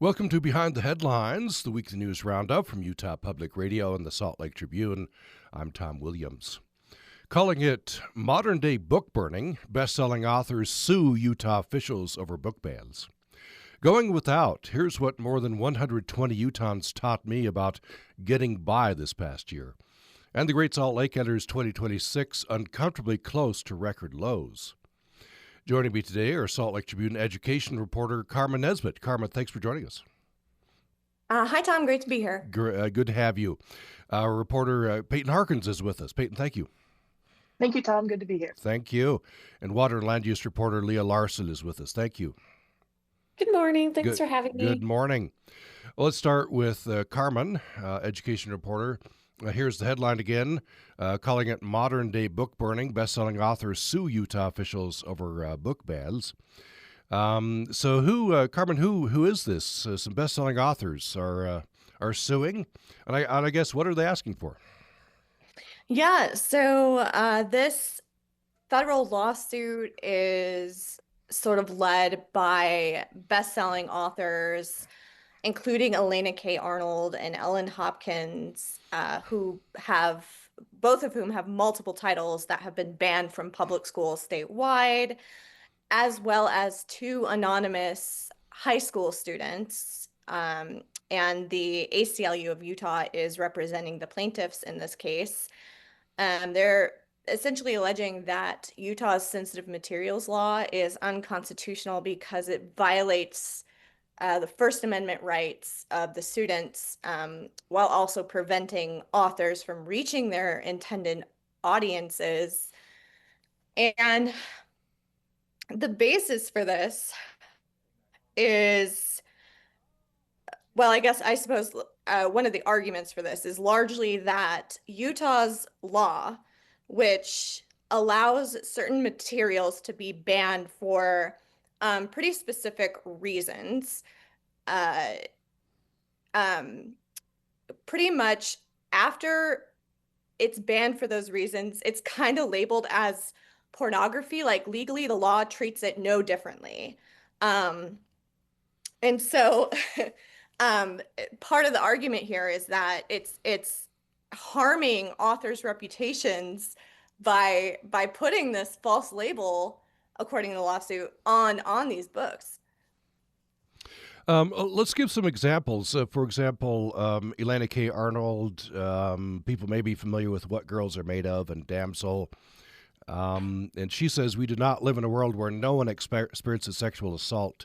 Welcome to Behind the Headlines, the weekly news roundup from Utah Public Radio and the Salt Lake Tribune. I'm Tom Williams. Calling it modern-day book burning, best-selling authors sue Utah officials over book bans. Going without, here's what more than 120 Utahns taught me about getting by this past year. And the Great Salt Lake enters 2026 uncomfortably close to record lows. Joining me today are Salt Lake Tribune education reporter Carmen Nesbitt. Carmen, thanks for joining us. Hi, Tom. Great to be here. Good to have you. Reporter Paighten Harkins is with us. Paighten, thank you. Thank you, Tom. Good to be here. Thank you. And water and land use reporter Leia Larsen is with us. Thank you. Good morning. Thanks for having me. Good morning. Well, let's start with Carmen, education reporter. Here's the headline again, calling it modern-day book burning. Best-selling authors sue Utah officials over book bans. So, Carmen, who is this? Some best-selling authors are suing, and I guess what are they asking for? Yeah, so this federal lawsuit is sort of led by best-selling authors, including Elena K. Arnold and Ellen Hopkins, both of whom have multiple titles that have been banned from public schools statewide, as well as two anonymous high school students. And the ACLU of Utah is representing the plaintiffs in this case. They're essentially alleging that Utah's sensitive materials law is unconstitutional because it violates the First Amendment rights of the students, while also preventing authors from reaching their intended audiences. And the basis for this is, well, I suppose one of the arguments for this is largely that Utah's law, which allows certain materials to be banned for pretty specific reasons, pretty much after it's banned for those reasons, it's kind of labeled as pornography. Like legally, the law treats it no differently. And so part of the argument here is that it's harming authors' reputations by putting this false label, according to the lawsuit, on these books. Let's give some examples. For example, Elena K. Arnold, people may be familiar with What Girls Are Made Of and Damsel. And she says, we do not live in a world where no one experiences sexual assault,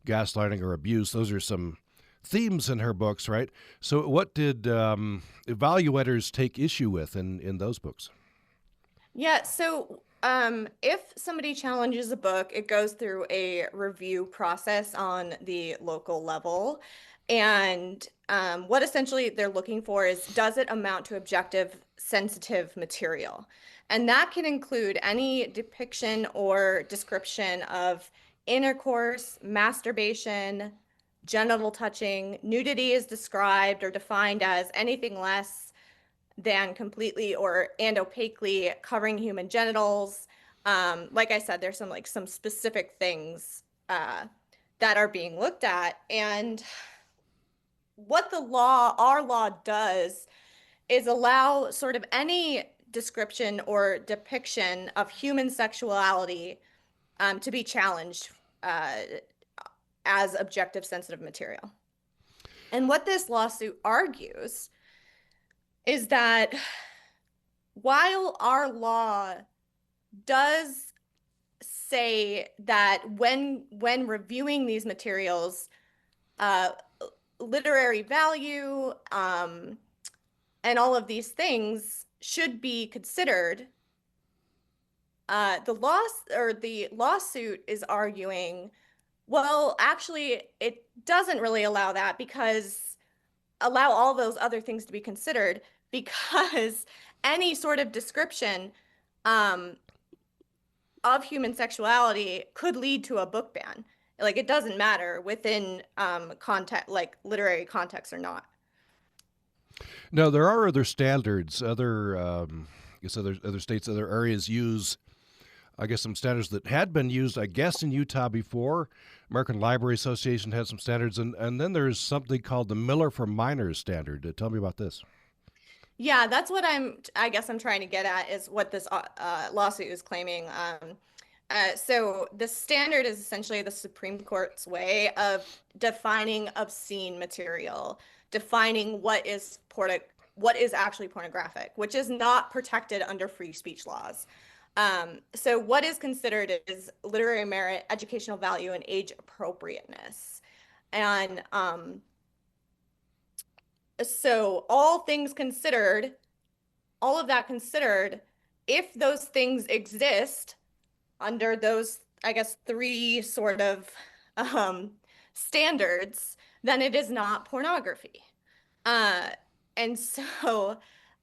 gaslighting, or abuse. Those are some themes in her books, right? So what did evaluators take issue with in those books? Yeah, so if somebody challenges a book, it goes through a review process on the local level. And what essentially they're looking for is, does it amount to objective, sensitive material? And that can include any depiction or description of intercourse, masturbation, genital touching. Nudity is described or defined as anything less than completely and opaquely covering human genitals. Like I said, there's some specific things that are being looked at. And what our law does is allow sort of any description or depiction of human sexuality to be challenged as objective, sensitive material. And what this lawsuit argues is that while our law does say that when reviewing these materials, literary value and all of these things should be considered, the lawsuit is arguing, well, actually, it doesn't really allow that, allow all those other things to be considered, because any sort of description of human sexuality could lead to a book ban. Like, it doesn't matter within context, like literary context or not. No, there are other standards. Other states, other areas use, I guess, some standards that had been used, I guess, in Utah before, American Library Association has some standards, and then there's something called the Miller for Minors standard. Tell me about this. Yeah, that's what I guess I'm trying to get at is what this lawsuit is claiming. So the standard is essentially the Supreme Court's way of defining obscene material, defining what is actually pornographic, which is not protected under free speech laws. So what is considered is literary merit, educational value, and age appropriateness. And so all things considered, all of that considered, if those things exist under those, I guess, three sort of standards, then it is not pornography. And so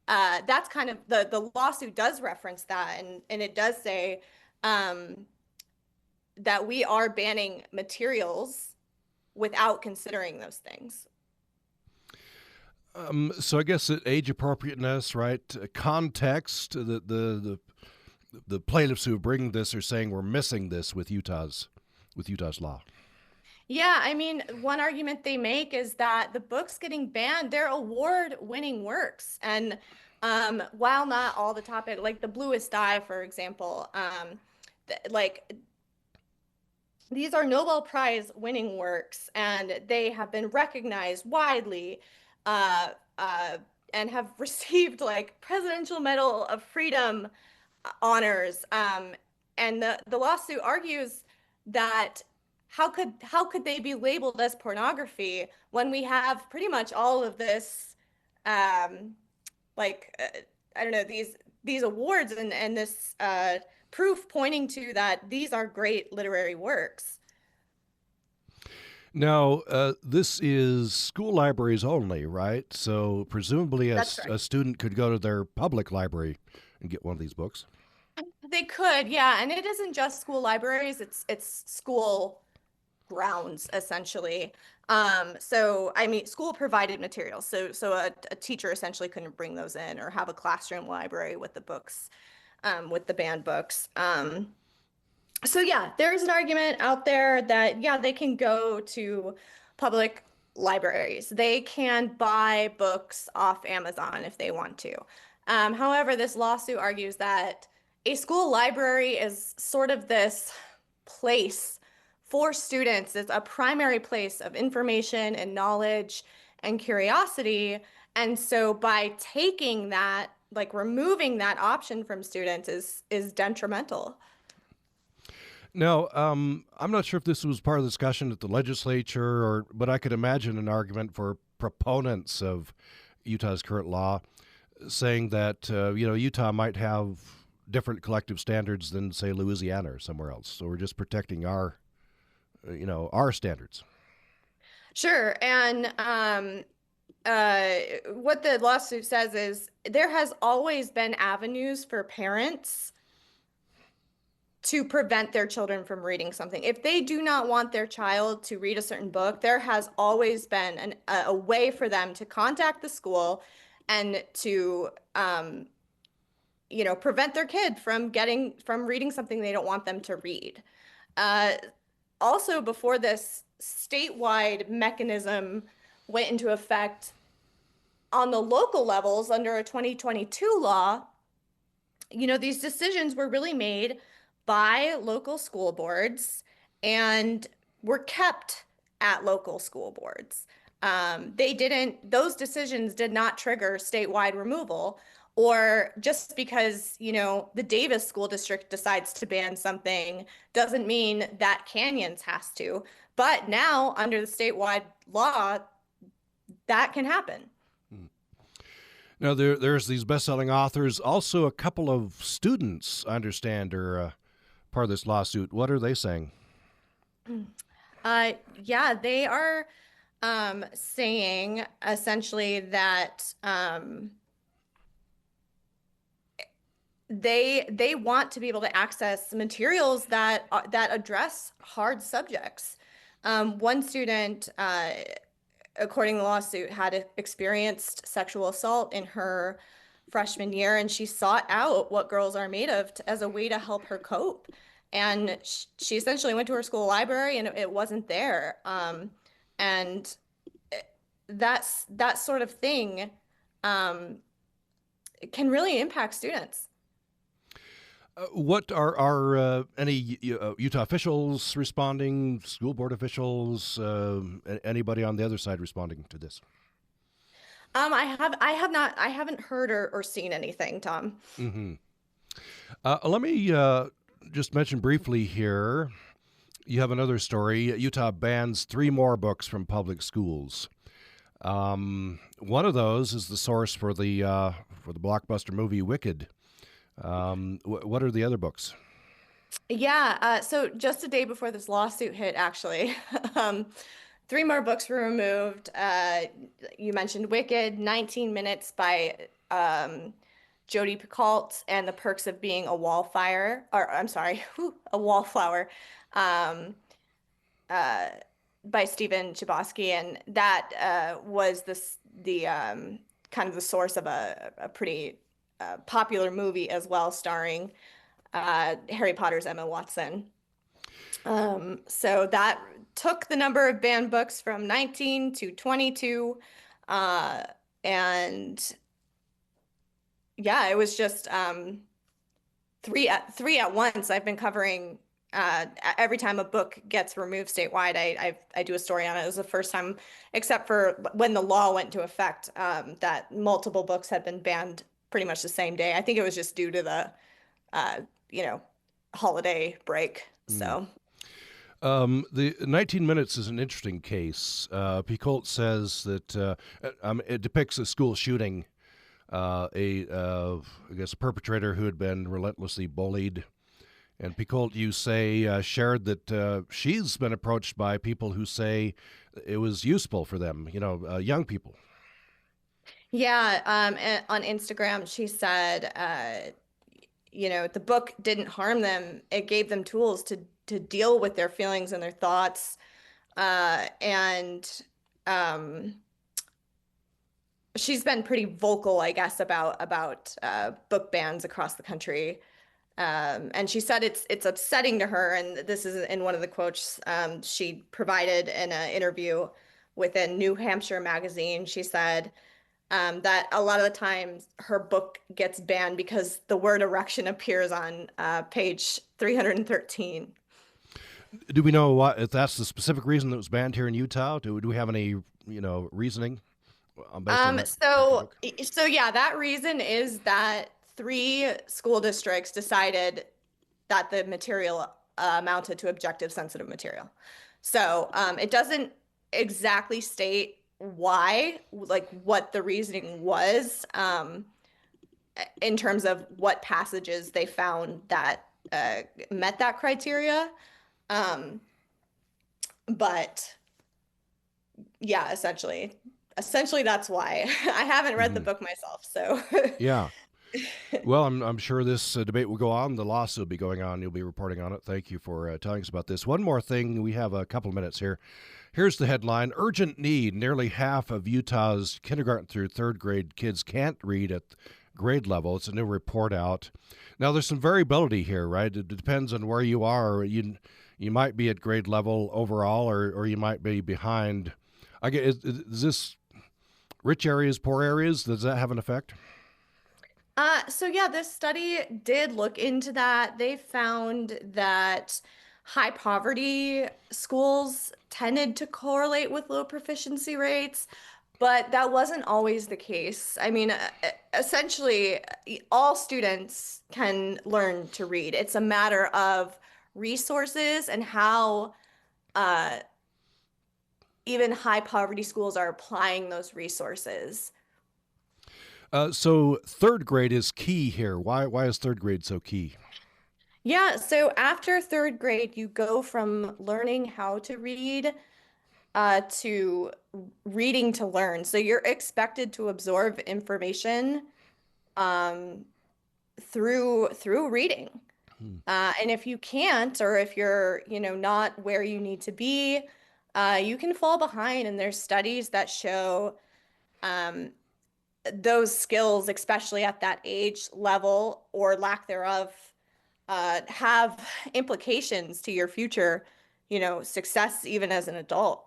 that's kind of the lawsuit does reference that, and it does say that we are banning materials without considering those things. So I guess age appropriateness, right? Context. The plaintiffs who are bringing this are saying we're missing this with Utah's law. Yeah, I mean, one argument they make is that the books getting banned, they're award-winning works, and while not all the topic, like The Bluest Eye, for example, like these are Nobel Prize winning works, and they have been recognized widely. And have received like Presidential Medal of Freedom honors. And the lawsuit argues that how could they be labeled as pornography when we have pretty much all of this, I don't know, these awards and this proof pointing to that these are great literary works. Now, this is school libraries only, right? So presumably a student could go to their public library and get one of these books. They could, yeah. And it isn't just school libraries, it's school grounds, essentially. So, I mean, school provided materials. So a teacher essentially couldn't bring those in or have a classroom library with the books, with the banned books. So yeah, there's an argument out there that, yeah, they can go to public libraries. They can buy books off Amazon if they want to. However, this lawsuit argues that a school library is sort of this place for students. It's a primary place of information and knowledge and curiosity. And so by taking that, like removing that option from students is detrimental. Now, I'm not sure if this was part of the discussion at the legislature, but I could imagine an argument for proponents of Utah's current law saying that, Utah might have different collective standards than, say, Louisiana or somewhere else. So we're just protecting our standards. Sure. And what the lawsuit says is there has always been avenues for parents to prevent their children from reading something. If they do not want their child to read a certain book, there has always been a way for them to contact the school and to, prevent their kid from reading something they don't want them to read. Also, before this statewide mechanism went into effect on the local levels under a 2022 law, these decisions were really made by local school boards and were kept at local school boards. Those decisions did not trigger statewide removal, or just because, the Davis School District decides to ban something doesn't mean that Canyons has to. But now under the statewide law, that can happen. Now, there's these best-selling authors. Also, a couple of students, I understand, are part of this lawsuit. What are they saying? Yeah, they are saying essentially that they want to be able to access materials that address hard subjects. One student, according to the lawsuit, had experienced sexual assault in her freshman year, and she sought out What Girls Are Made Of as a way to help her cope. and she essentially went to her school library and it wasn't there. And that sort of thing can really impact students. What are any Utah officials responding? School board officials? Anybody on the other side responding to this? I haven't heard or seen anything, Tom. Mm-hmm. Let me just mention briefly here. You have another story. Utah bans 3 more books from public schools. One of those is the source for the blockbuster movie Wicked. What are the other books? Yeah, so just a day before this lawsuit hit, actually, 3 more books were removed. You mentioned Wicked, 19 Minutes by Jodi Picoult, and The Perks of Being a Wallflower, a Wallflower, by Stephen Chbosky, and that was the kind of the source of a pretty popular movie as well, starring Harry Potter's Emma Watson. So that took the number of banned books from 19 to 22. And yeah, it was just three at once. I've been covering every time a book gets removed statewide, I do a story on it. It was the first time, except for when the law went into effect, that multiple books had been banned pretty much the same day. I think it was just due to the holiday break. So the 19 Minutes is an interesting case. Picoult says that it depicts a school shooting, I guess a perpetrator who had been relentlessly bullied. And Picoult, you say, shared that she's been approached by people who say it was useful for them, young people. Yeah, on Instagram, she said, the book didn't harm them. It gave them tools to deal with their feelings and their thoughts. And she's been pretty vocal, I guess, about book bans across the country. And she said it's upsetting to her, and this is in one of the quotes she provided in an interview with a New Hampshire magazine. She said that a lot of the times her book gets banned because the word erection appears on page 313. Do we know if that's the specific reason that was banned here in Utah? Do we have any reasoning? So yeah, that reason is that 3 school districts decided that the material amounted to objective sensitive material. So it doesn't exactly state why, like what the reasoning was in terms of what passages they found that met that criteria. But yeah, essentially that's why. I haven't read the book myself, so yeah. Well, I'm sure this debate will go on. The lawsuit will be going on. You'll be reporting on it. Thank you for telling us about this. One more thing. We have a couple of minutes here. Here's the headline: Urgent need. Nearly half of Utah's kindergarten through 3rd grade kids can't read at grade level. It's a new report out. Now, there's some variability here, right? It depends on where you are. You might be at grade level overall, or you might be behind. I guess, is this rich areas, poor areas? Does that have an effect? So yeah, this study did look into that. They found that high poverty schools tended to correlate with low proficiency rates, but that wasn't always the case. I mean, essentially, all students can learn to read. It's a matter of resources and how even high poverty schools are applying those resources. So 3rd grade is key here. Why is 3rd grade so key? Yeah, so after 3rd grade, you go from learning how to read to reading to learn. So you're expected to absorb information through reading. And if you can't, or if you're, not where you need to be, you can fall behind. And there's studies that show those skills, especially at that age level or lack thereof, have implications to your future, success even as an adult.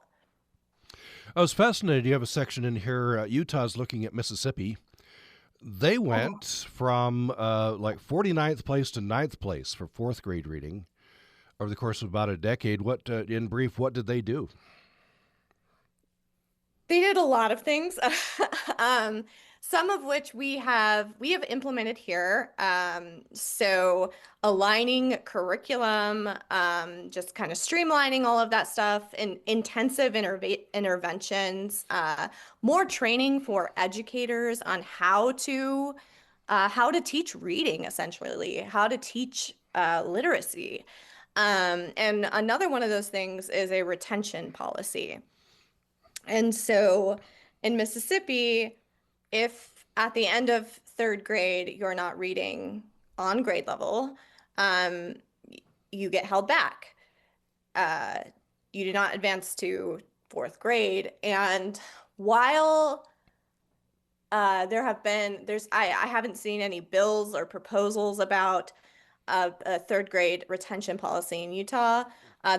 I was fascinated. You have a section in here. Utah's looking at Mississippi. They went from like 49th place to 9th place for fourth grade reading over the course of about a decade. What, in brief, what did they do? They did a lot of things, some of which we have implemented here. So aligning curriculum, just kind of streamlining all of that stuff, and intensive interventions, more training for educators on how to teach reading, essentially, how to teach literacy. And another one of those things is a retention policy. And so in Mississippi, if at the end of third grade you're not reading on grade level, you get held back. You do not advance to fourth grade. And while I haven't seen any bills or proposals about a third grade retention policy in Utah,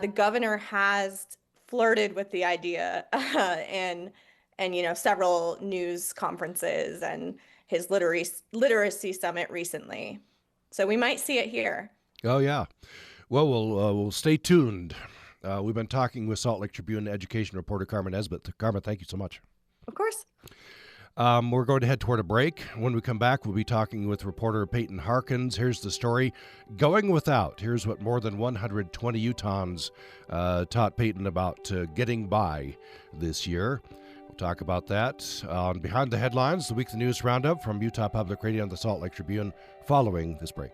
the governor has flirted with the idea and several news conferences and his literacy summit recently. So we might see it here. Oh yeah. Well, we'll stay tuned. We've been talking with Salt Lake Tribune education reporter Carmen Nesbitt. Carmen, thank you so much. Of course. We're going to head toward a break. When we come back, we'll be talking with reporter Paighten Harkins. Here's the story, Going Without. Here's what more than 120 Utahns taught Paighten about getting by this year. We'll talk about that on Behind the Headlines, the weekly news roundup from Utah Public Radio and the Salt Lake Tribune following this break.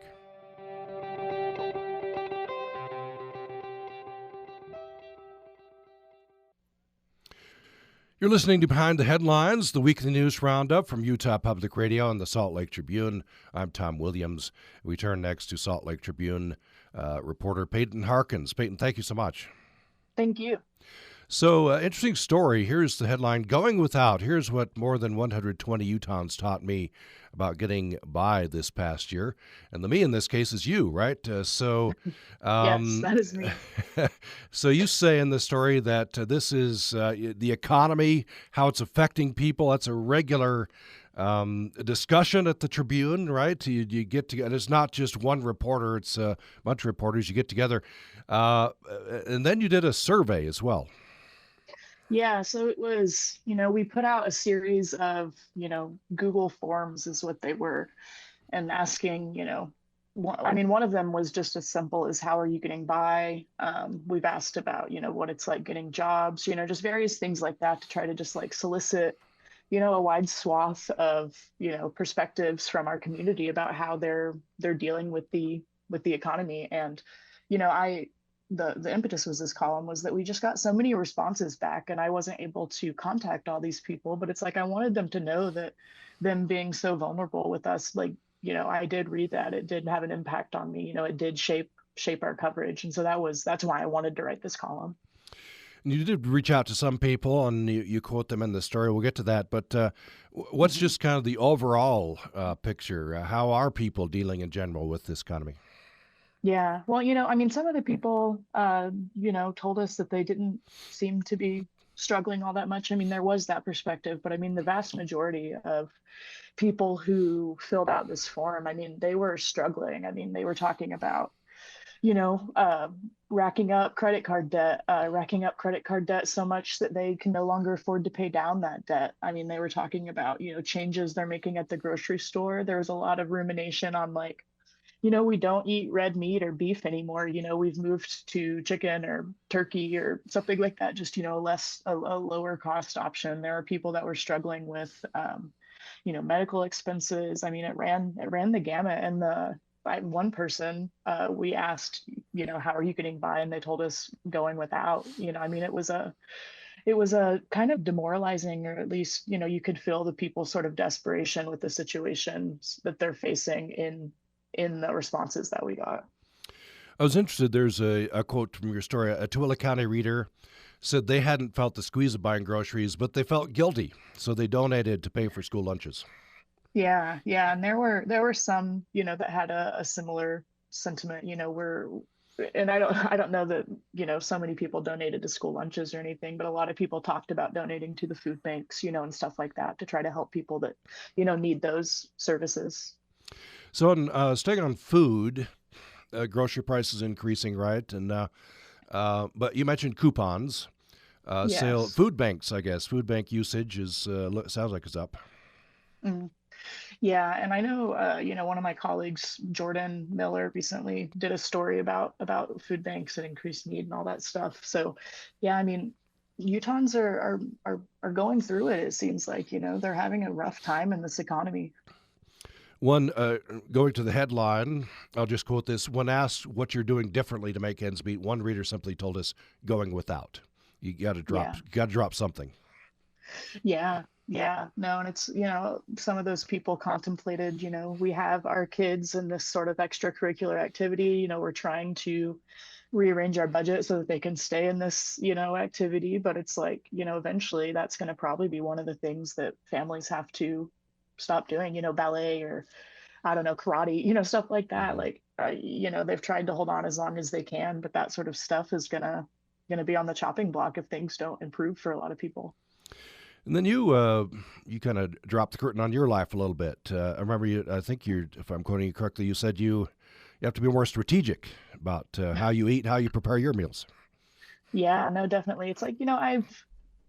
You're listening to Behind the Headlines, the weekly news roundup from Utah Public Radio and the Salt Lake Tribune. I'm Tom Williams. We turn next to Salt Lake Tribune reporter Paighten Harkins. Paighten, thank you so much. Thank you. So, interesting story. Here's the headline, Going Without. Here's what more than 120 Utahns taught me about getting by this past year. And the me in this case is you, right? Yes, that is me. So you say in the story that this is the economy, how it's affecting people. That's a regular discussion at the Tribune, right? You get together. It's not just one reporter. It's a bunch of reporters. You get together. And then you did a survey as well. Yeah, so it was, we put out a series of, Google Forms is what they were, and asking, one of them was just as simple as how are you getting by? We've asked about, what it's like getting jobs, just various things like that to try to just like solicit, a wide swath of, perspectives from our community about how they're dealing with the economy. And, the impetus was this column was that we just got so many responses back, and I wasn't able to contact all these people, but it's like I wanted them to know that them being so vulnerable with us, like, I did read that it did have an impact on me, it did shape our coverage. And so that's why I wanted to write this column. You did reach out to some people, and you quote them in the story. We'll get to that. But what's just kind of the overall picture? How are people dealing in general with this economy? Yeah, well, some of the people, told us that they didn't seem to be struggling all that much. There was that perspective, but the vast majority of people who filled out this form, they were struggling. They were talking about, racking up credit card debt so much that they can no longer afford to pay down that debt. They were talking about, changes they're making at the grocery store. There was a lot of rumination on like, we don't eat red meat or beef anymore. We've moved to chicken or turkey or something like that, just, a lower cost option. There are people that were struggling with, medical expenses. It ran the gamut. And one person, we asked, how are you getting by? And they told us going without. It was a kind of demoralizing, or at least, you could feel the people's sort of desperation with the situations that they're facing in the responses that we got. I was interested. There's a quote from your story. A Tooele County reader said they hadn't felt the squeeze of buying groceries, but they felt guilty, so they donated to pay for school lunches. Yeah. And there were some, that had a similar sentiment. And I don't know that, so many people donated to school lunches or anything, but a lot of people talked about donating to the food banks, and stuff like that to try to help people that, need those services. So, staying on food, grocery prices increasing, right? And but you mentioned coupons, sale, Yes. food banks. I guess food bank usage is sounds like it's up. Mm. Yeah, and I know, one of my colleagues, Jordan Miller, recently did a story about food banks and increased need and all that stuff. So, yeah, I mean, Utahns are going through it. It seems like, they're having a rough time in this economy. One, going to the headline, I'll just quote this. When asked what you're doing differently to make ends meet, one reader simply told us, going without. You got to drop something. Yeah, yeah, no, and it's, some of those people contemplated, we have our kids in this sort of extracurricular activity, we're trying to rearrange our budget so that they can stay in this, activity, but it's like, eventually that's going to probably be one of the things that families have to stop doing, ballet or I don't know, karate, stuff like that. Mm-hmm. Like, they've tried to hold on as long as they can, but that sort of stuff is gonna be on the chopping block if things don't improve for a lot of people. And then you kind of dropped the curtain on your life a little bit. I remember I think if I'm quoting you correctly, you said you have to be more strategic about how you eat, how you prepare your meals. Yeah, no, definitely. It's like,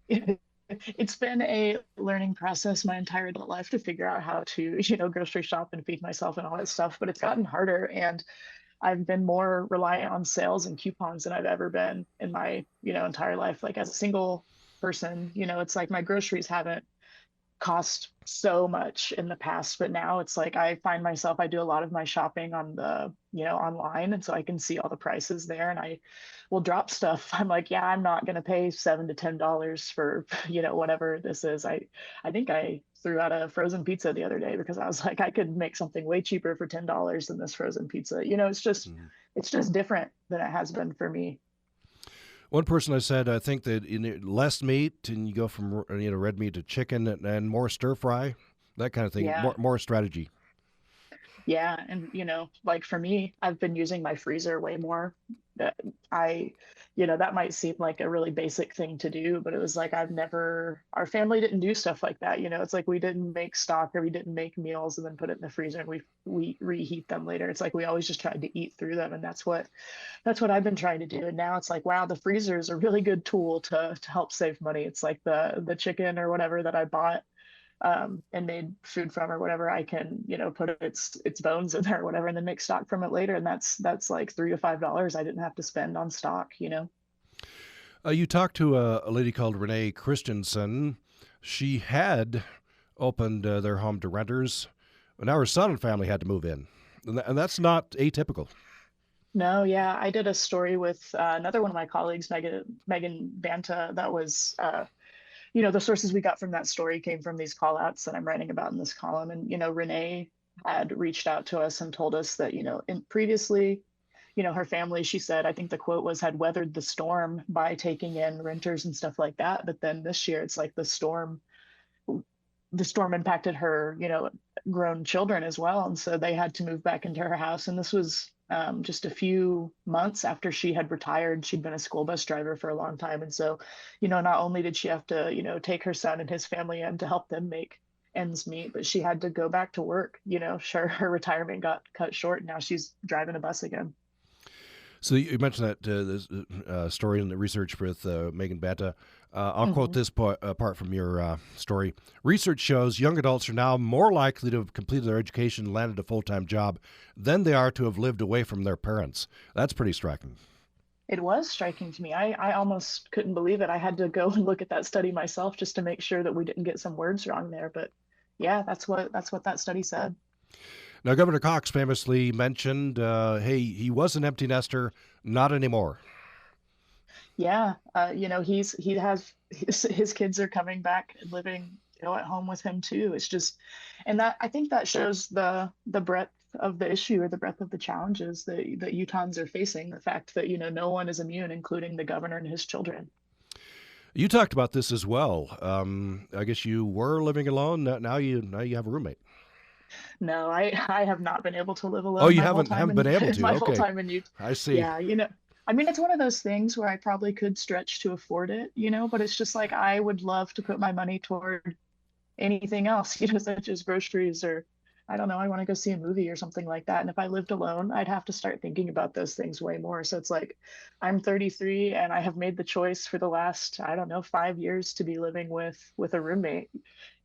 it's been a learning process my entire adult life to figure out how to, grocery shop and feed myself and all that stuff, but it's gotten harder. And I've been more reliant on sales and coupons than I've ever been in my, entire life. Like as a single person, it's like my groceries haven't cost so much in the past, but now it's like I find myself, I do a lot of my shopping on the, online, and so I can see all the prices there, and I will drop stuff. I'm like, yeah, I'm not going to pay $7 to $10 for, whatever this is. I think I threw out a frozen pizza the other day because I was like, I could make something way cheaper for $10 than this frozen pizza. It's just different than it has been for me. One person I said, I think that less meat and you go from red meat to chicken and more stir fry, that kind of thing, Yeah. more strategy. Yeah, and like for me, I've been using my freezer way more. Uh, I, that might seem like a really basic thing to do, but it was like our family didn't do stuff like that. It's like we didn't make stock or we didn't make meals and then put it in the freezer and we reheat them later. It's like we always just tried to eat through them, and that's what I've been trying to do. And now it's like, wow, the freezer is a really good tool to help save money. It's like the chicken or whatever that I bought and made food from or whatever, I can, put its bones in there or whatever, and then make stock from it later. And that's like $3 to $5 I didn't have to spend on stock. You talked to a lady called Renee Christensen. She had opened their home to renters. Now her son and family had to move in, and that's not atypical. No, yeah, I did a story with another one of my colleagues, Megan Banta, that was the sources we got from that story came from these call outs that I'm writing about in this column. And, Renee had reached out to us and told us that, previously, her family, she said, I think the quote was, had weathered the storm by taking in renters and stuff like that. But then this year, it's like the storm impacted her, grown children as well. And so they had to move back into her house. And this was just a few months after she had retired. She'd been a school bus driver for a long time. And so, not only did she have to, take her son and his family in to help them make ends meet, but she had to go back to work. Sure, her retirement got cut short. And now she's driving a bus again. So you mentioned that this story and the research with Megan Banta. I'll quote this part from your story. Research shows young adults are now more likely to have completed their education and landed a full-time job than they are to have lived away from their parents. That's pretty striking. It was striking to me. I almost couldn't believe it. I had to go and look at that study myself just to make sure that we didn't get some words wrong there. But yeah, that's what that study said. Now, Governor Cox famously mentioned, hey, he was an empty nester, not anymore. Yeah, he has his kids are coming back and living, at home with him too. It's just, and that I think that shows the breadth of the issue or the breadth of the challenges that Utahns are facing. The fact that no one is immune, including the governor and his children. You talked about this as well. I guess you were living alone. Now you have a roommate. No, I have not been able to live Oh, alone you my whole haven't time been in able to. my whole Okay, time in Utah. I see. Yeah, I mean, it's one of those things where I probably could stretch to afford it, but it's just like I would love to put my money toward anything else, such as groceries or I don't know, I want to go see a movie or something like that. And if I lived alone, I'd have to start thinking about those things way more. So it's like I'm 33 and I have made the choice for the last, I don't know, 5 years to be living with a roommate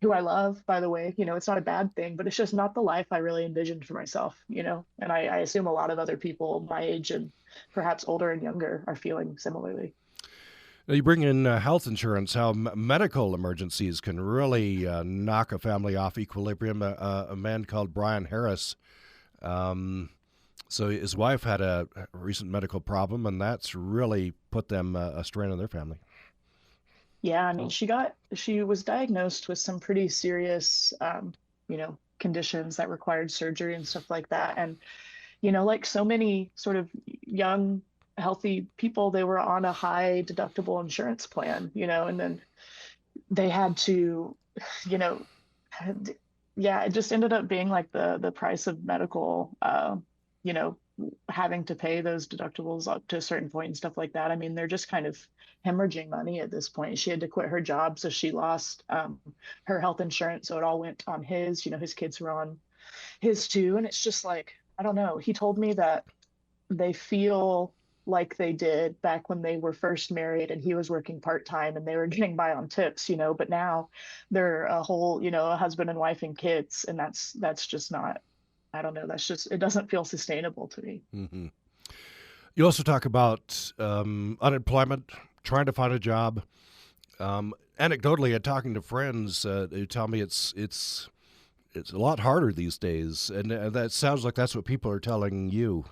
who I love, by the way. It's not a bad thing, but it's just not the life I really envisioned for myself. And I assume a lot of other people my age and perhaps older and younger are feeling similarly. Now, you bring in health insurance, how medical emergencies can really knock a family off equilibrium. A man called Brian Harris, so his wife had a recent medical problem, and that's really put them a strain on their family. Yeah, I mean, she was diagnosed with some pretty serious, conditions that required surgery and stuff like that. And, like so many sort of young, healthy people, they were on a high deductible insurance plan, and then they had to, you know, yeah, it just ended up being like the price of medical, you know, having to pay those deductibles up to a certain point and stuff like that. I mean, they're just kind of hemorrhaging money at this point. She had to quit her job, so she lost her health insurance. So it all went on his. His kids were on his too, and it's just like I don't know. He told me that they feel like they did back when they were first married and he was working part-time and they were getting by on tips, but now they're a whole, a husband and wife and kids, and that's just not, I don't know, that's just, it doesn't feel sustainable to me. Mm-hmm. You also talk about unemployment, trying to find a job. Anecdotally, talking to friends who tell me it's a lot harder these days, and that sounds like that's what people are telling you.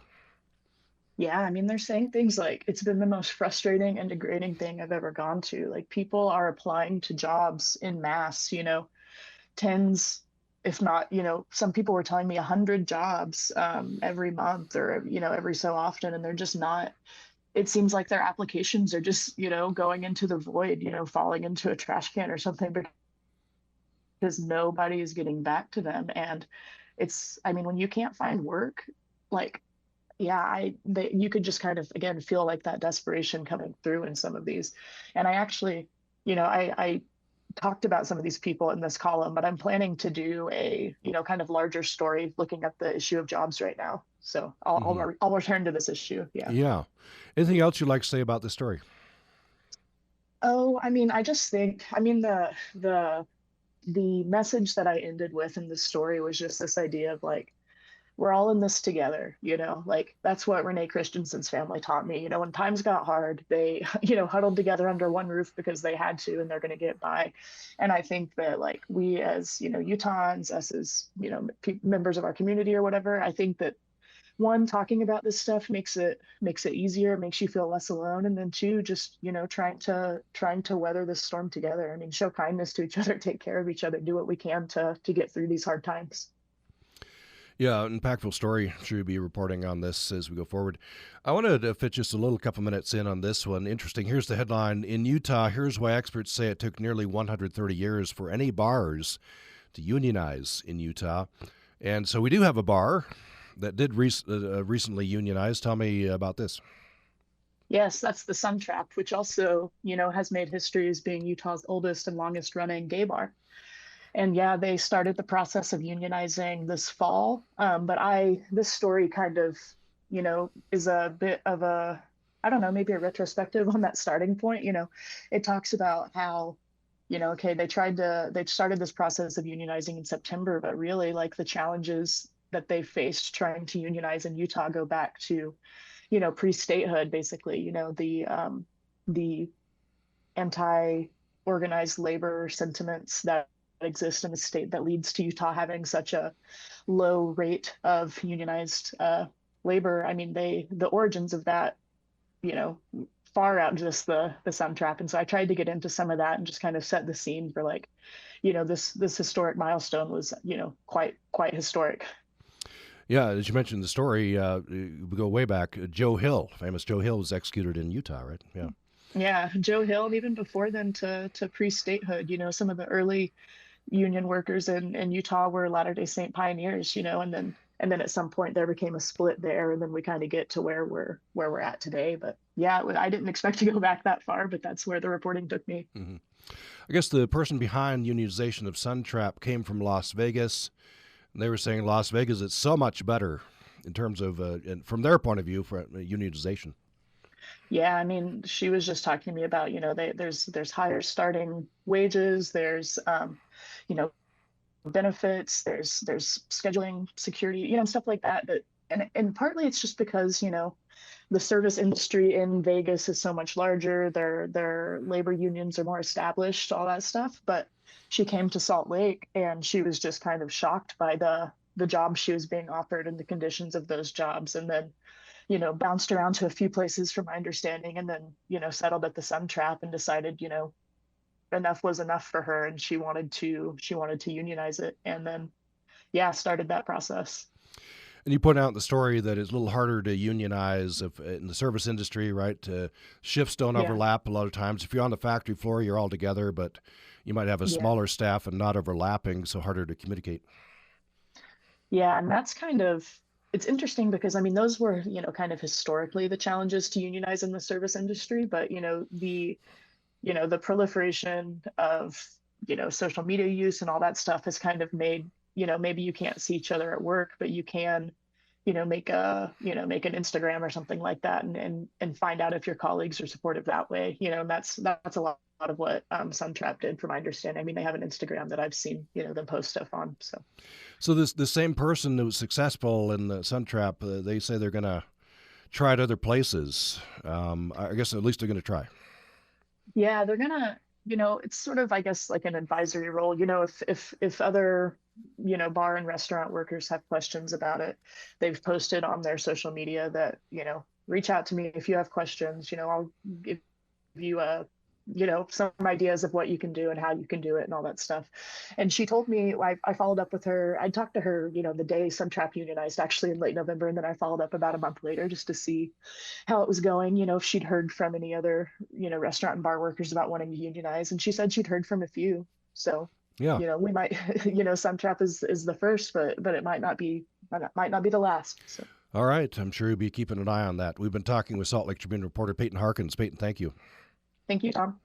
Yeah, I mean, they're saying things like it's been the most frustrating and degrading thing I've ever gone to. Like people are applying to jobs in mass, tens, if not, some people were telling me 100 jobs every month or, every so often, and they're just not, it seems like their applications are just, going into the void, falling into a trash can or something because nobody is getting back to them. And I mean, when you can't find work, like, yeah, you could just kind of again feel like that desperation coming through in some of these. And I actually, I talked about some of these people in this column, but I'm planning to do a, kind of larger story looking at the issue of jobs right now. So I'll return to this issue. Yeah. Yeah. Anything else you'd like to say about the story? Oh, I mean, I just think, I mean, the message that I ended with in this story was just this idea of like, we're all in this together, like that's what Renee Christensen's family taught me. When times got hard, they, huddled together under one roof because they had to and they're going to get by. And I think that like we as, Utahns, us as, members of our community or whatever, I think that one, talking about this stuff makes it easier, makes you feel less alone. And then two, just, trying to weather this storm together. I mean, show kindness to each other, take care of each other, do what we can to get through these hard times. Yeah, impactful story. Sure you'll be reporting on this as we go forward. I wanted to fit just a little couple minutes in on this one. Interesting. Here's the headline. In Utah, here's why experts say it took nearly 130 years for any bars to unionize in Utah. And so we do have a bar that did recently unionize. Tell me about this. Yes, that's the Sun Trap, which also, has made history as being Utah's oldest and longest running gay bar. And yeah, they started the process of unionizing this fall. But this story kind of, is a bit of I don't know, maybe a retrospective on that starting point. It talks about how, okay, they started this process of unionizing in September, but really like the challenges that they faced trying to unionize in Utah go back to, pre-statehood, basically, the anti-organized labor sentiments that exist in a state that leads to Utah having such a low rate of unionized labor. I mean, the origins of that, far out just the Sun Trap. And so I tried to get into some of that and just kind of set the scene for like, this historic milestone was, quite historic. Yeah, as you mentioned the story, we go way back. Joe Hill, famous Joe Hill, was executed in Utah, right? Yeah, Joe Hill, and even before then to pre-statehood, some of the early union workers in Utah were Latter-day Saint pioneers, and then at some point there became a split there, and then we kind of get to where we're at today. But yeah, I didn't expect to go back that far, but that's where the reporting took me. Mm-hmm. I guess the person behind unionization of Suntrap came from Las Vegas. And they were saying Las Vegas is so much better in terms of, from their point of view, for unionization. Yeah, I mean, she was just talking to me about, there's higher starting wages, there's benefits, there's scheduling, security, stuff like that. And partly it's just because, the service industry in Vegas is so much larger, their labor unions are more established, all that stuff. But she came to Salt Lake and she was just kind of shocked by the job she was being offered and the conditions of those jobs. And then bounced around to a few places from my understanding, and then, settled at the Sun Trap and decided, enough was enough for her, and she wanted to unionize it. And then, yeah, started that process. And you point out in the story that it's a little harder to unionize in the service industry, right? Shifts don't overlap a lot of times. If you're on the factory floor, you're all together, but you might have a smaller staff and not overlapping, so harder to communicate. Yeah, and that's it's interesting because, I mean, those were, kind of historically the challenges to unionize in the service industry, but, the proliferation of, social media use and all that stuff has kind of made, maybe you can't see each other at work, but you can, make an Instagram or something like that and find out if your colleagues are supportive that way, and that's a lot of what Suntrap did, from my understanding. I mean, they have an Instagram that I've seen, them post stuff on. So the same person who was successful in the Suntrap, they say they're going to try it other places. I guess at least they're going to try. Yeah, they're gonna, it's sort of, I guess, like an advisory role. If other, bar and restaurant workers have questions about it, they've posted on their social media that, reach out to me if you have questions. I'll give you some ideas of what you can do and how you can do it and all that stuff. And she told me, I followed up with her. I talked to her, the day Suntrap unionized, actually in late November, and then I followed up about a month later just to see how it was going, if she'd heard from any other, restaurant and bar workers about wanting to unionize. And she said she'd heard from a few. So yeah, we might, Suntrap is the first, but it might not be the last. So. All right, I'm sure you'll be keeping an eye on that. We've been talking with Salt Lake Tribune reporter Paighten Harkins. Paighten, thank you. Thank you, Tom.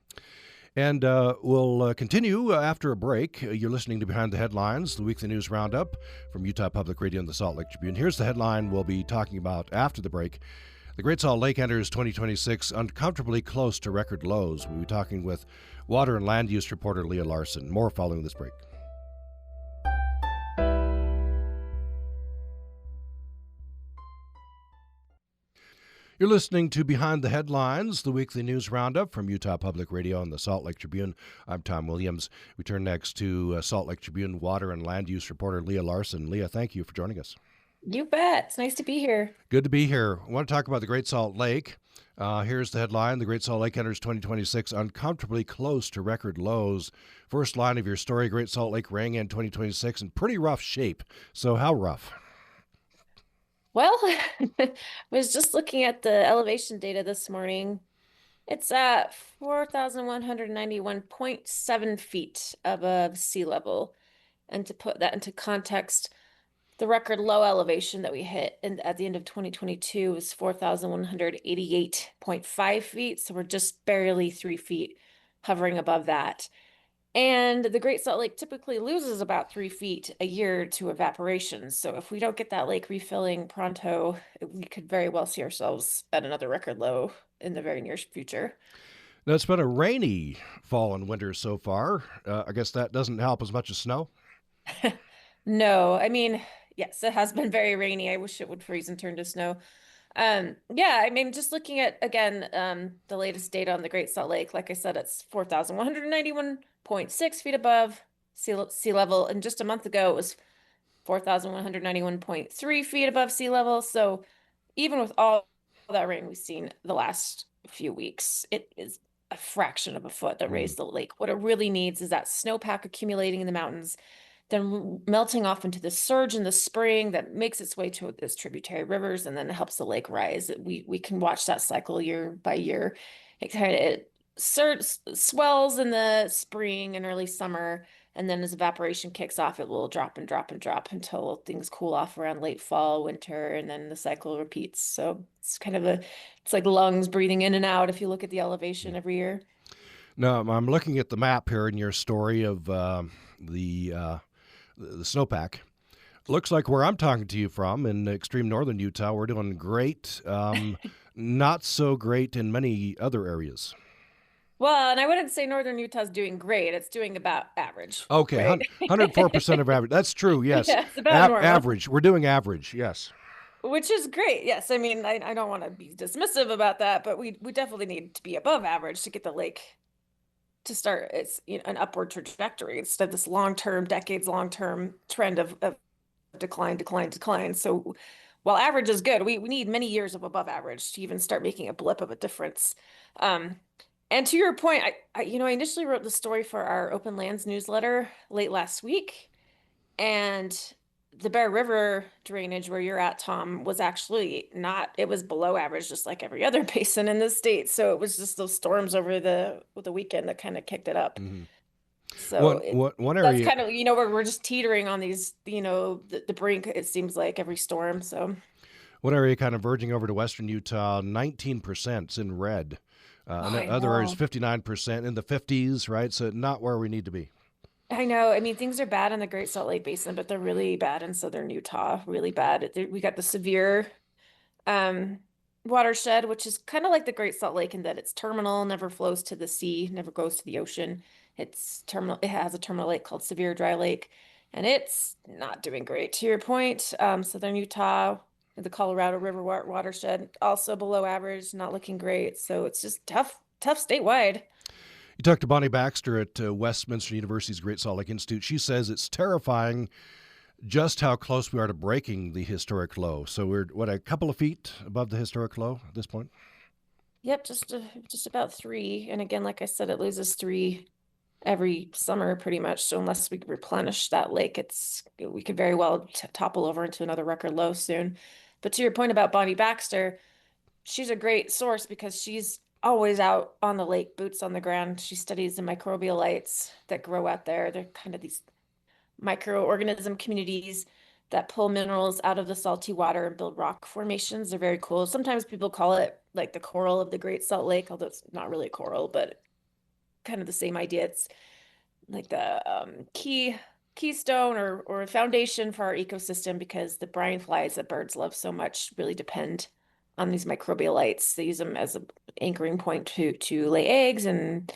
And we'll continue after a break. You're listening to Behind the Headlines, the weekly news roundup from Utah Public Radio and the Salt Lake Tribune. Here's the headline we'll be talking about after the break. The Great Salt Lake enters 2026 uncomfortably close to record lows. We'll be talking with water and land use reporter Leia Larsen. More following this break. You're listening to Behind the Headlines, the weekly news roundup from Utah Public Radio and the Salt Lake Tribune. I'm Tom Williams. We turn next to Salt Lake Tribune water and land use reporter Leia Larsen. Leia, thank you for joining us. You bet. It's nice to be here. Good to be here. I want to talk about the Great Salt Lake. Here's the headline. The Great Salt Lake enters 2026 uncomfortably close to record lows. First line of your story, Great Salt Lake rang in 2026 in pretty rough shape. So how rough? Well, I was just looking at the elevation data this morning. It's at 4,191.7 feet above sea level. And to put that into context, the record low elevation that we hit at the end of 2022 was 4,188.5 feet. So we're just barely 3 feet hovering above that. And the Great Salt Lake typically loses about 3 feet a year to evaporation. So if we don't get that lake refilling pronto, we could very well see ourselves at another record low in the very near future. Now, it's been a rainy fall and winter so far. I guess that doesn't help as much as snow. No, I mean, yes, it has been very rainy. I wish it would freeze and turn to snow. Yeah, I mean, just looking at, again, the latest data on the Great Salt Lake, like I said, it's 4,191.6 feet above sea level. And just a month ago, it was 4,191.3 feet above sea level. So even with all that rain we've seen the last few weeks, it is a fraction of a foot that raised the lake. What it really needs is that snowpack accumulating in the mountains, then melting off into the surge in the spring that makes its way to its tributary rivers, and then it helps the lake rise. We can watch that cycle year by year. It swells in the spring and early summer, and then as evaporation kicks off, it will drop and drop and drop until things cool off around late fall, winter, and then the cycle repeats. So it's kind of it's like lungs breathing in and out if you look at the elevation every year. Now, I'm looking at the map here in your story of the snowpack. Looks like where I'm talking to you from in extreme northern Utah, we're doing great. Not so great in many other areas. Well, and I wouldn't say northern Utah's doing great. It's doing about average. Okay, right? 104% of average. That's true, yes. Yeah, it's about normal. Average. We're doing average, yes. Which is great. Yes. I mean, I don't want to be dismissive about that, but we definitely need to be above average to get the lake to start its an upward trajectory instead of this long-term, decades long-term trend of decline, decline, decline. So while average is good, we need many years of above average to even start making a blip of a difference. And to your point, I initially wrote the story for our Open Lands newsletter late last week, and the Bear River drainage where you're at, Tom, was actually not, it was below average, just like every other basin in the state. So it was just those storms over the weekend that kind of kicked it up. Mm-hmm. So one area, that's kind of, we're just teetering on these, the brink, it seems like every storm. So one area kind of verging over to western Utah, 19% in red. And other areas, 59% in the 50s, right? So not where we need to be. I know. I mean, things are bad in the Great Salt Lake Basin, but they're really bad in southern Utah, really bad. We got the severe watershed, which is kind of like the Great Salt Lake in that it's terminal, never flows to the sea, never goes to the ocean. It's terminal. It has a terminal lake called Severe Dry Lake, and it's not doing great. To your point, southern Utah, the Colorado River watershed, also below average, not looking great. So it's just tough statewide. You talked to Bonnie Baxter at Westminster University's Great Salt Lake Institute. She says it's terrifying just how close we are to breaking the historic low. So we're, a couple of feet above the historic low at this point? Yep, just about 3. And again, like I said, it loses 3 every summer pretty much. So unless we replenish that lake, we could very well topple over into another record low soon. But to your point about Bonnie Baxter, she's a great source because she's always out on the lake, boots on the ground. She studies the microbialites that grow out there. They're kind of these microorganism communities that pull minerals out of the salty water and build rock formations. They're very cool. Sometimes people call it like the coral of the Great Salt Lake, although it's not really a coral, but kind of the same idea. It's like the keystone or foundation for our ecosystem because the brine flies that birds love so much really depend on these microbialites. They use them as an anchoring point to lay eggs and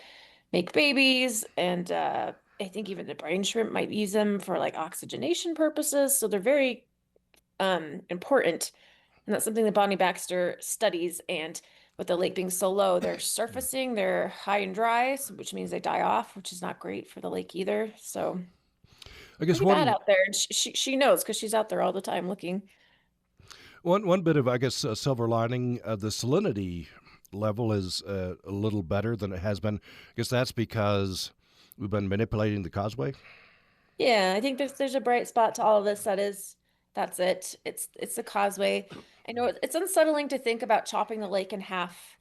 make babies. And I think even the brine shrimp might use them for like oxygenation purposes. So they're very important. And that's something that Bonnie Baxter studies. And with the lake being so low, they're surfacing, they're high and dry, which means they die off, which is not great for the lake either. So I guess bad out there. And she knows because she's out there all the time looking. One bit of, I guess, silver lining, the salinity level is a little better than it has been. I guess that's because we've been manipulating the causeway. Yeah, I think there's a bright spot to all of this. That's it. It's the causeway. I know it's unsettling to think about chopping the lake in half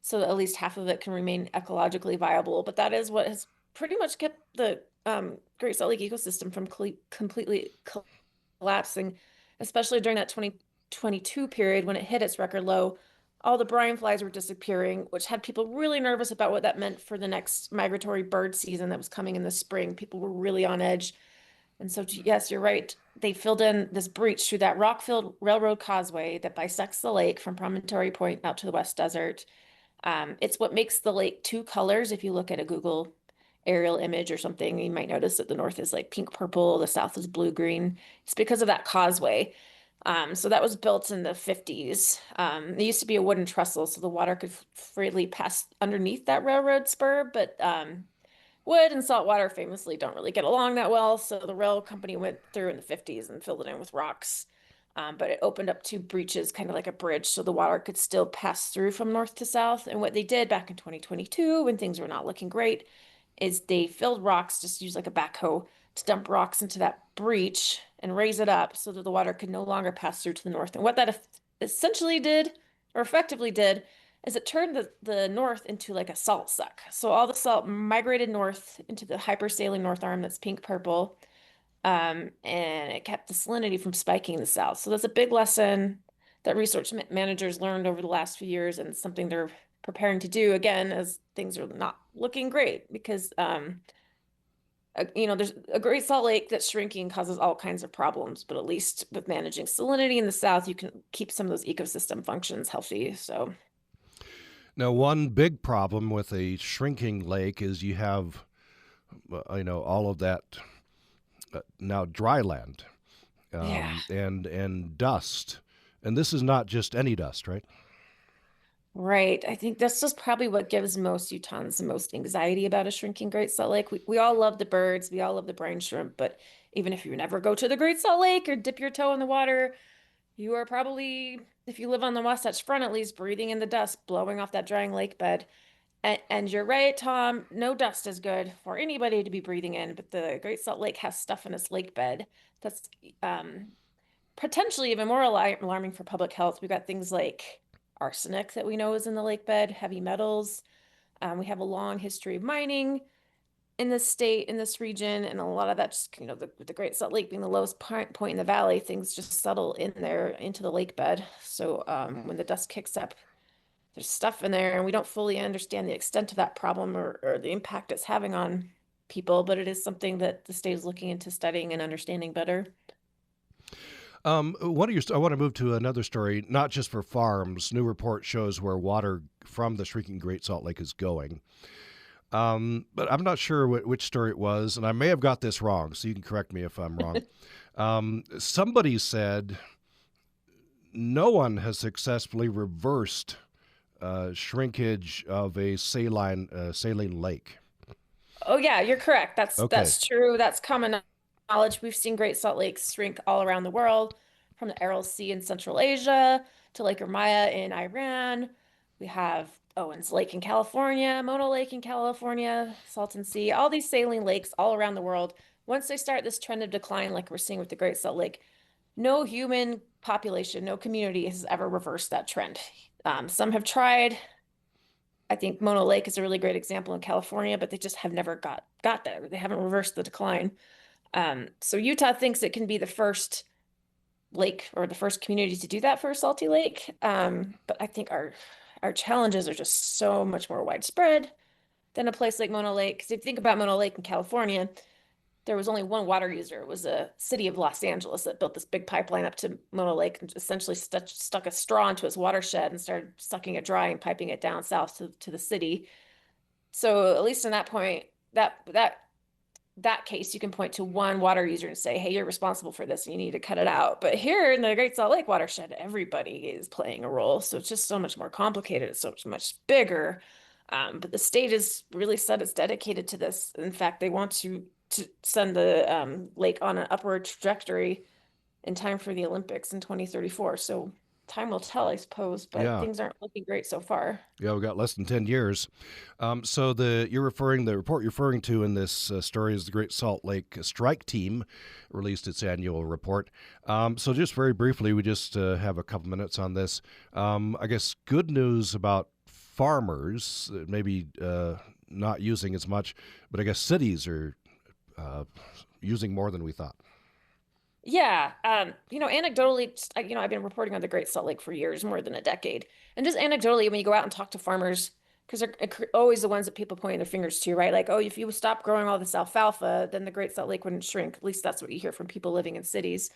so that at least half of it can remain ecologically viable, but that is what has pretty much kept the Great Salt Lake ecosystem from completely collapsing, especially during that 2022 period when it hit its record low. All the brine flies were disappearing, which had people really nervous about what that meant for the next migratory bird season that was coming in the spring. People were really on edge. And so, yes, you're right. They filled in this breach through that rock-filled railroad causeway that bisects the lake from Promontory Point out to the West Desert. It's what makes the lake 2 colors. If you look at a Google aerial image or something, you might notice that the north is like pink purple, the south is blue green. It's because of that causeway. So that was built in the 50s. It used to be a wooden trestle, so the water could freely pass underneath that railroad spur, but wood and salt water famously don't really get along that well. So the rail company went through in the 50s and filled it in with rocks. But it opened up 2 breaches, kind of like a bridge, so the water could still pass through from north to south. And what they did back in 2022, when things were not looking great, is they filled rocks, just used like a backhoe to dump rocks into that breach and raise it up so that the water could no longer pass through to the north. And what that essentially did, or effectively did, is it turned the north into like a salt suck. So all the salt migrated north into the hypersaline north arm that's pink purple. And it kept the salinity from spiking in the south. So that's a big lesson that research managers learned over the last few years, and it's something they're preparing to do again as things are not looking great because there's a Great Salt Lake that's shrinking causes all kinds of problems, but at least with managing salinity in the south, you can keep some of those ecosystem functions healthy. So Now, one big problem with a shrinking lake is you have, all of that now dry land, yeah. and dust, and this is not just any dust, right? Right. I think that's just probably what gives most Utahns the most anxiety about a shrinking Great Salt Lake. We all love the birds, we all love the brine shrimp, but even if you never go to the Great Salt Lake or dip your toe in the water, you are probably, if you live on the Wasatch Front at least, breathing in the dust, blowing off that drying lake bed. And you're right, Tom, no dust is good for anybody to be breathing in, but the Great Salt Lake has stuff in its lake bed that's potentially even more alarming for public health. We've got things like arsenic that we know is in the lake bed, heavy metals. We have a long history of mining in this state, in this region, and a lot of that just, the Great Salt Lake being the lowest point in the valley, things just settle in there into the lake bed. So when the dust kicks up, there's stuff in there, and we don't fully understand the extent of that problem or the impact it's having on people, but it is something that the state is looking into studying and understanding better. I want to move to another story, not just for farms. New report shows where water from the shrinking Great Salt Lake is going. But I'm not sure which story it was, and I may have got this wrong, so you can correct me if I'm wrong. Somebody said no one has successfully reversed shrinkage of a saline lake. Oh yeah, you're correct. Okay. That's true. That's common knowledge. We've seen Great Salt Lakes shrink all around the world, from the Aral Sea in Central Asia to Lake Ermaya in Iran. We have Owens Lake in California, Mono Lake in California, Salton Sea, all these saline lakes all around the world. Once they start this trend of decline, like we're seeing with the Great Salt Lake, no human population, no community has ever reversed that trend. Some have tried. I think Mono Lake is a really great example in California, but they just have never got there. They haven't reversed the decline. So Utah thinks it can be the first lake or the first community to do that for a salty lake. But I think our challenges are just so much more widespread than a place like Mono Lake. Because if you think about Mono Lake in California, there was only one water user. It was the city of Los Angeles that built this big pipeline up to Mono Lake and essentially stuck a straw into its watershed and started sucking it dry and piping it down south to the city. So at least in that point, that case, you can point to one water user and say, hey, you're responsible for this and you need to cut it out. But here in the Great Salt Lake watershed, everybody is playing a role. So it's just so much more complicated. It's so much bigger. But the state has really said it's dedicated to this. In fact, they want to send the lake on an upward trajectory in time for the Olympics in 2034. So time will tell, I suppose, but Yeah. things aren't looking great so far. Yeah, we've got less than 10 years. So the report you're referring to in this story is the Great Salt Lake Strike Team released its annual report. So just very briefly, we just have a couple minutes on this. I guess good news about farmers, maybe not using as much, but I guess cities are using more than we thought. Yeah, anecdotally, I've been reporting on the Great Salt Lake for years, more than a decade. And just anecdotally, when you go out and talk to farmers, because they're always the ones that people point their fingers to, right? Like, oh, if you stop growing all this alfalfa, then the Great Salt Lake wouldn't shrink. At least that's what you hear from people living in cities.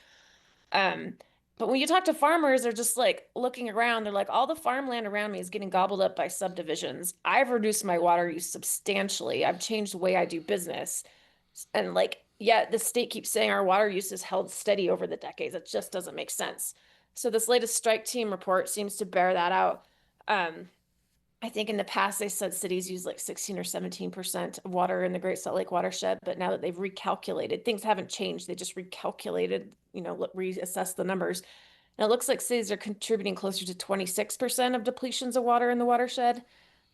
But when you talk to farmers, they're just like looking around. They're like, all the farmland around me is getting gobbled up by subdivisions. I've reduced my water use substantially. I've changed the way I do business. And yet the state keeps saying our water use is held steady over the decades. It just doesn't make sense. So this latest strike team report seems to bear that out. I think in the past they said cities use like 16 or 17% of water in the Great Salt Lake watershed, but now that they've recalculated, things haven't changed. They just recalculated, reassessed the numbers. And it looks like cities are contributing closer to 26% of depletions of water in the watershed.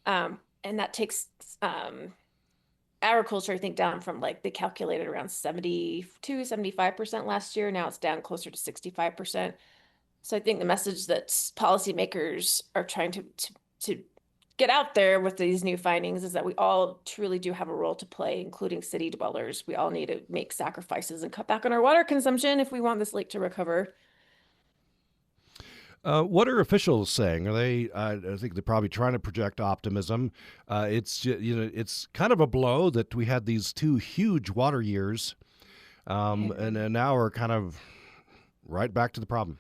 And that takes agriculture, I think, down from they calculated around 75% last year. Now it's down closer to 65%. So I think the message that policymakers are trying to to get out there with these new findings is that we all truly do have a role to play, including city dwellers. We all need to make sacrifices and cut back on our water consumption if we want this lake to recover. What are officials saying? Are they? I think they're probably trying to project optimism. It's kind of a blow that we had these 2 huge water years, and now we're kind of right back to the problem.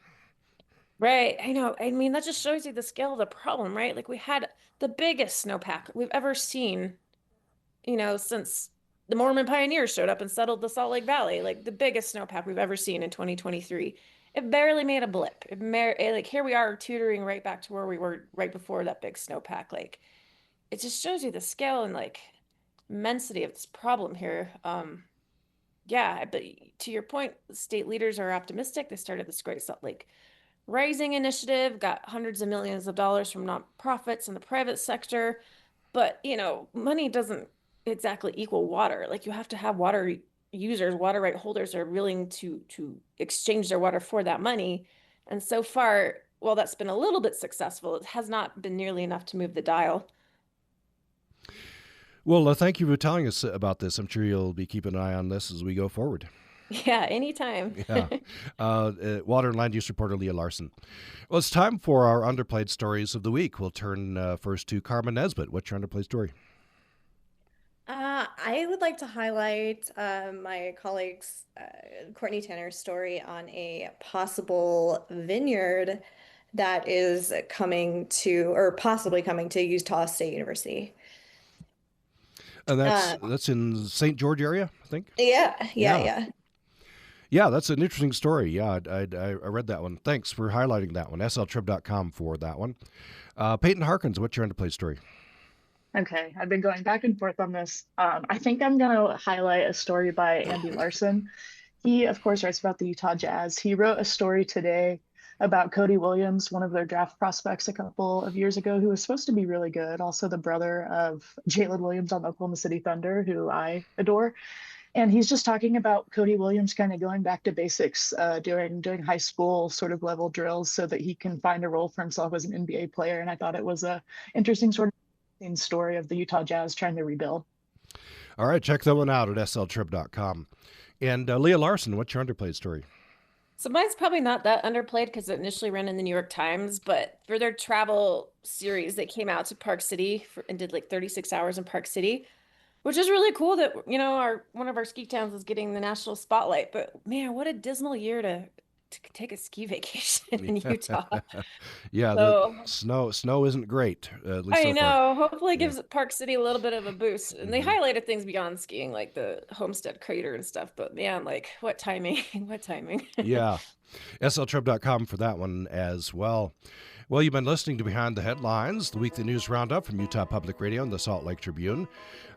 Right. I know. I mean, that just shows you the scale of the problem, right? Like we had the biggest snowpack we've ever seen, since the Mormon pioneers showed up and settled the Salt Lake Valley, like the biggest snowpack we've ever seen in 2023. It barely made a blip. Like here we are teetering right back to where we were right before that big snowpack. Like it just shows you the scale and like immensity of this problem here. Yeah, but to your point, state leaders are optimistic. They started this Great Salt Lake Rising initiative, got hundreds of millions of dollars from nonprofits in the private sector. But, money doesn't exactly equal water. Like you have to have water users, water right holders are willing to exchange their water for that money. And so far, while that's been a little bit successful, it has not been nearly enough to move the dial. Well, thank you for telling us about this. I'm sure you'll be keeping an eye on this as we go forward. Yeah, anytime. Yeah. Water and land use reporter Leia Larsen. Well, it's time for our underplayed stories of the week. We'll turn first to Carmen Nesbitt. What's your underplayed story? I would like to highlight my colleague's Courtney Tanner's story on a possible vineyard that is possibly coming to Utah State University. And that's in St. George area, I think? Yeah. Yeah, that's an interesting story. Yeah, I read that one. Thanks for highlighting that one. sltrib.com for that one. Paighten Harkins, what's your underplayed story? Okay, I've been going back and forth on this. I think I'm going to highlight a story by Andy Larsen. He, of course, writes about the Utah Jazz. He wrote a story today about Cody Williams, one of their draft prospects a couple of years ago, who was supposed to be really good. Also the brother of Jalen Williams on the Oklahoma City Thunder, who I adore. And he's just talking about Cody Williams kind of going back to basics, doing high school sort of level drills so that he can find a role for himself as an NBA player. And I thought it was a interesting sort of story of the Utah Jazz trying to rebuild. All right, check that one out at sltrib.com. And Leia Larsen, what's your underplayed story? So mine's probably not that underplayed because it initially ran in the New York Times, but for their travel series, they came out to Park City and did like 36 hours in Park City, which is really cool that, one of our ski towns is getting the national spotlight. But man, what a dismal year to take a ski vacation in Utah. Yeah, so, the snow isn't great. At least I know. Far. Hopefully it gives Park City a little bit of a boost. And they highlighted things beyond skiing, like the Homestead Crater and stuff. But man, like what timing? What timing? Yeah. sltrib.com for that one as well. Well, you've been listening to Behind the Headlines, the weekly news roundup from Utah Public Radio and the Salt Lake Tribune.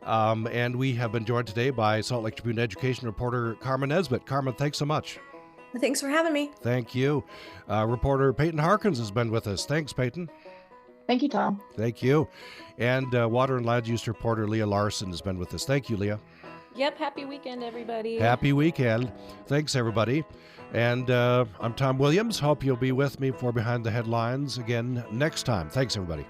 And we have been joined today by Salt Lake Tribune education reporter Carmen Nesbitt. Carmen, thanks so much. Thanks for having me. Thank you. Reporter Paighten Harkins has been with us. Thanks, Paighten. Thank you, Tom. Thank you. And water and land use reporter Leia Larsen has been with us. Thank you, Leia. Yep. Happy weekend, everybody. Happy weekend. Thanks, everybody. And I'm Tom Williams. Hope you'll be with me for Behind the Headlines again next time. Thanks, everybody.